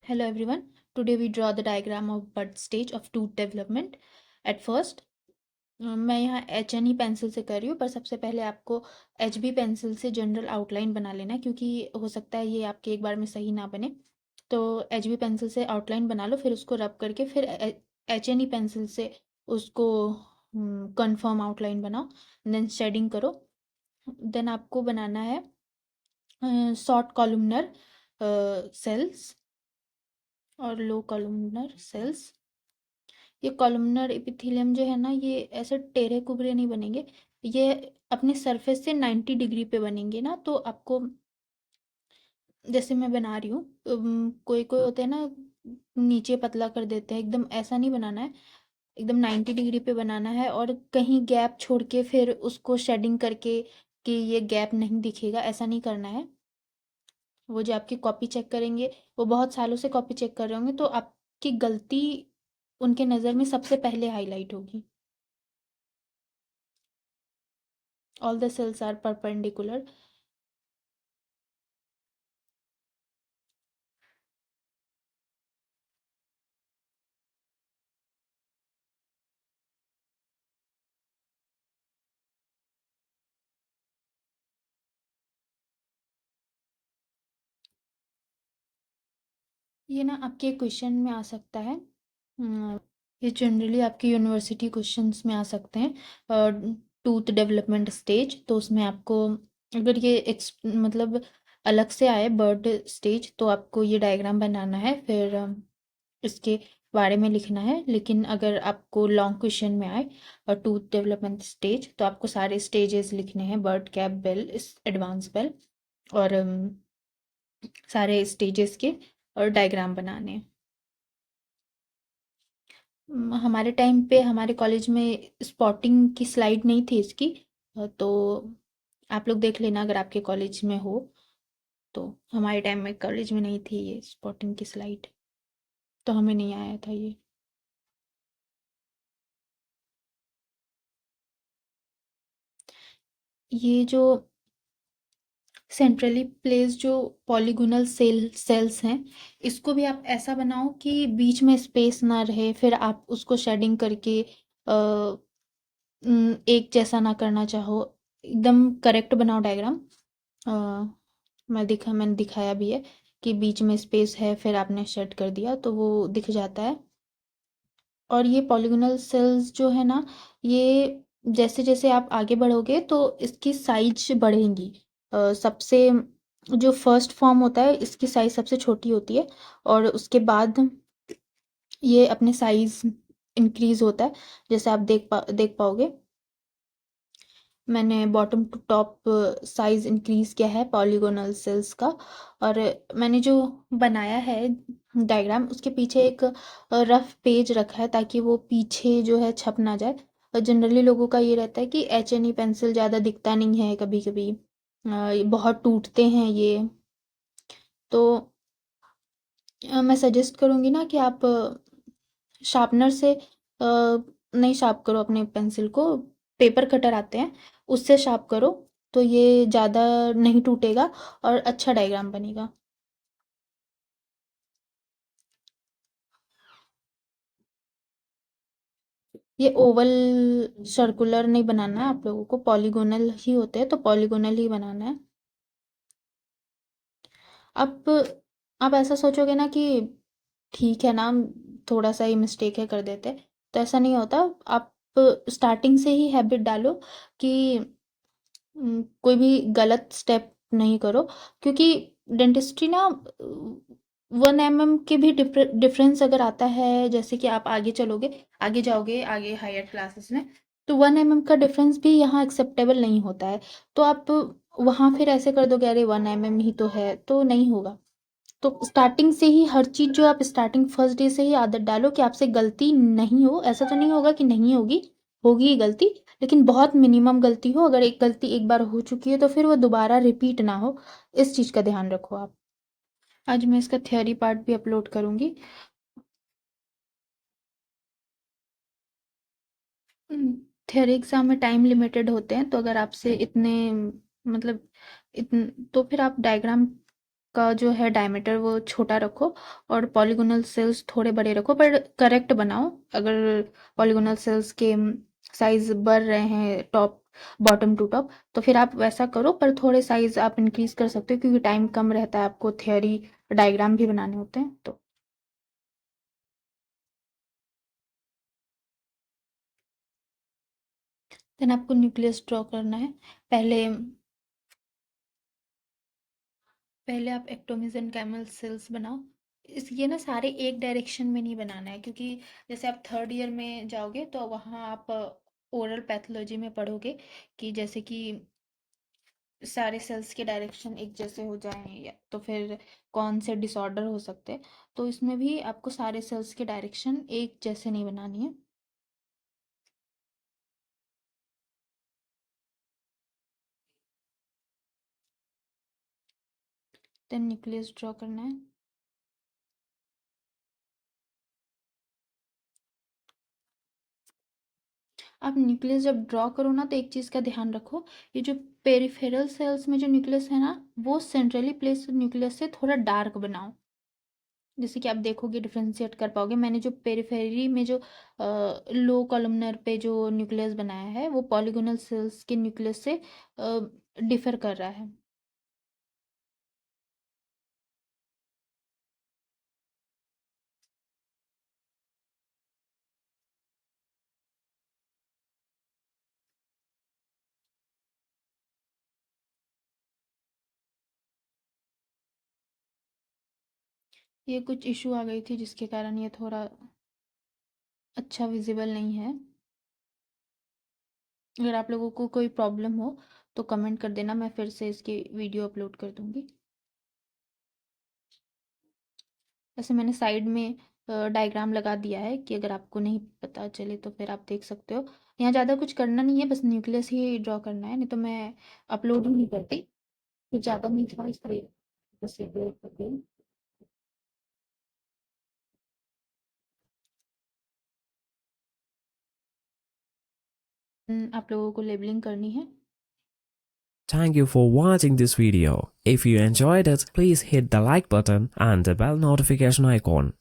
Hello everyone. Today we draw the diagram of bud stage of tooth development. At first, मैं यहाँ H N E pencil से कर रही हूँ, पर सबसे पहले आपको एच बी पेंसिल से जनरल आउटलाइन बना लेना है, क्योंकि हो सकता है ये आपके एक बार में सही ना बने। तो एच बी पेंसिल से आउटलाइन बना लो, फिर उसको रब करके फिर एच एन ई पेंसिल से उसको कंफर्म आउटलाइन बनाओ, देन शेडिंग करो। देन आपको बनाना है शॉर्ट कॉलमनर सेल्स और लो कॉलमनर सेल्स। ये कॉलमनर एपिथेलियम जो है ना, ये ऐसे टेढ़े कुबरे नहीं बनेंगे, ये अपने सरफेस से 90 डिग्री पे बनेंगे ना। तो आपको, जैसे मैं बना रही हूँ, कोई कोई होते हैं ना नीचे पतला कर देते हैं, एकदम ऐसा नहीं बनाना है। एकदम 90 डिग्री पे बनाना है, और कहीं गैप छोड़ के फिर उसको शेडिंग करके कि ये गैप नहीं दिखेगा, ऐसा नहीं करना है। वो जो आपकी कॉपी चेक करेंगे, वो बहुत सालों से कॉपी चेक कर रहे होंगे, तो आपकी गलती उनके नज़र में सबसे पहले हाईलाइट होगी। All the cells are perpendicular. ये ना आपके क्वेश्चन में आ सकता है। ये जनरली आपके यूनिवर्सिटी क्वेश्चंस में आ सकते हैं। टूथ डेवलपमेंट स्टेज, तो उसमें आपको अगर ये मतलब अलग से आए बर्ड स्टेज, तो आपको ये डायग्राम बनाना है, फिर इसके बारे में लिखना है। लेकिन अगर आपको लॉन्ग क्वेश्चन में आए और टूथ डेवलपमेंट स्टेज, तो आपको सारे स्टेजेस लिखने हैं, bird, cap, bell, advance bell, और सारे स्टेजेस के और डायग्राम बनाने हैं। हमारे टाइम पे हमारे कॉलेज में स्पॉटिंग की स्लाइड नहीं थी इसकी। तो आप लोग देख लेना अगर आपके कॉलेज में हो तो। हमारे टाइम में कॉलेज में नहीं थी ये स्पॉटिंग की स्लाइड, तो हमें नहीं आया था ये। ये जो सेंट्रली प्लेस जो पॉलीगोनल सेल्स हैं, इसको भी आप ऐसा बनाओ कि बीच में स्पेस ना रहे, फिर आप उसको शेडिंग करके एक जैसा ना करना चाहो, एकदम करेक्ट बनाओ डायग्राम। मैंने दिखाया भी है कि बीच में स्पेस है, फिर आपने शेड कर दिया तो वो दिख जाता है। और ये पॉलीगोनल सेल्स जो है ना, ये जैसे जैसे आप आगे बढ़ोगे तो इसकी साइज बढ़ेंगी। सबसे जो फर्स्ट फॉर्म होता है, इसकी साइज सबसे छोटी होती है, और उसके बाद ये अपने साइज इंक्रीज होता है, जैसे आप देख पाओगे। मैंने bottom to top size increase किया है पॉलीगोनल सेल्स का। और मैंने जो बनाया है डायग्राम, उसके पीछे एक रफ पेज रखा है, ताकि वो पीछे जो है छप ना जाए। और जनरली लोगों का ये रहता है कि एच एन ई पेंसिल ज़्यादा दिखता नहीं है, कभी कभी बहुत टूटते हैं ये। तो मैं सजेस्ट करूँगी ना कि आप शार्पनर से नहीं शार्प करो अपने पेंसिल को, पेपर कटर आते हैं, उससे शार्प करो, तो ये ज़्यादा नहीं टूटेगा और अच्छा डायग्राम बनेगा। ये ओवल सर्कुलर नहीं बनाना है आप लोगों को, पॉलीगोनल ही होते हैं, तो पॉलीगोनल ही बनाना है। अब आप ऐसा सोचोगे ना कि ठीक है ना, थोड़ा सा ही मिस्टेक है, कर देते, तो ऐसा नहीं होता। आप स्टार्टिंग से ही हैबिट डालो कि कोई भी गलत स्टेप नहीं करो, क्योंकि डेंटिस्ट्री ना 1 mm के भी डिफरेंस अगर आता है, जैसे कि आप आगे चलोगे, आगे जाओगे आगे हायर क्लासेस में, तो 1 mm का डिफरेंस भी यहाँ एक्सेप्टेबल नहीं होता है। तो आप वहाँ फिर ऐसे कर दोगे, अरे 1 mm ही तो है, तो नहीं होगा। तो स्टार्टिंग से ही हर चीज़ जो आप स्टार्टिंग फर्स्ट डे से ही आदत डालो कि आपसे गलती नहीं हो। ऐसा तो नहीं होगा कि नहीं होगी, होगी ही गलती, लेकिन बहुत मिनिमम गलती हो। अगर एक गलती एक बार हो चुकी है तो फिर वो दोबारा रिपीट ना हो, इस चीज़ का ध्यान रखो आप। आज मैं इसका थियोरी पार्ट भी अपलोड करूँगी। थियोरी एग्ज़ाम में टाइम लिमिटेड होते हैं, तो अगर आपसे इतने मतलब इतन तो फिर आप डायग्राम का जो है डायमीटर वो छोटा रखो और पॉलीगोनल सेल्स थोड़े बड़े रखो, पर करेक्ट बनाओ। अगर पॉलीगोनल सेल्स के साइज बढ़ रहे हैं टॉप बॉटम टू टॉप, तो फिर आप वैसा करो, पर थोड़े साइज आप इंक्रीज कर सकते हो क्योंकि टाइम कम रहता है, आपको थियोरी डायग्राम भी बनाने होते हैं। तो देन आपको न्यूक्लियस ड्रॉ करना है। पहले पहले आप एक्टोमीज एंड कैमल सेल्स बनाओ। ये ना सारे एक डायरेक्शन में नहीं बनाना है, क्योंकि जैसे आप थर्ड ईयर में जाओगे तो वहाँ आप ओरल पैथोलॉजी में पढ़ोगे कि जैसे कि सारे सेल्स के डायरेक्शन एक जैसे हो जाएं, या तो फिर कौन से डिसऑर्डर हो सकते हैं। तो इसमें भी आपको सारे सेल्स के डायरेक्शन एक जैसे नहीं बनानी है। देन न्यूक्लियस ड्रॉ करना है। आप न्यूक्लियस जब ड्रॉ करो ना, तो एक चीज़ का ध्यान रखो, ये जो पेरिफेरल सेल्स में जो न्यूक्लियस है ना, वो सेंट्रली प्लेस न्यूक्लियस से थोड़ा डार्क बनाओ, जैसे कि आप देखोगे डिफ्रेंशिएट कर पाओगे। मैंने जो पेरिफेरी में जो लो कॉलमनर पे जो न्यूक्लियस बनाया है, वो पॉलीगोनल सेल्स के न्यूक्लियस से डिफर कर रहा है। ये कुछ इशू आ गई थी जिसके कारण ये थोड़ा अच्छा विजिबल नहीं है। अगर आप लोगों को कोई प्रॉब्लम हो तो कमेंट कर देना, मैं फिर से इसकी वीडियो अपलोड कर दूंगी। वैसे मैंने साइड में डायग्राम लगा दिया है कि अगर आपको नहीं पता चले तो फिर आप देख सकते हो। यहाँ ज़्यादा कुछ करना नहीं है, बस न्यूक्लियस ही ड्रॉ करना है, नहीं तो मैं अपलोड ही नहीं करती। कुछ ज़्यादा नहीं था इसलिए बस ये upload कर दी। आप लोगों को लेबलिंग करनी है। Thank you for watching this video. If you enjoyed it, please hit the like button and the bell notification icon.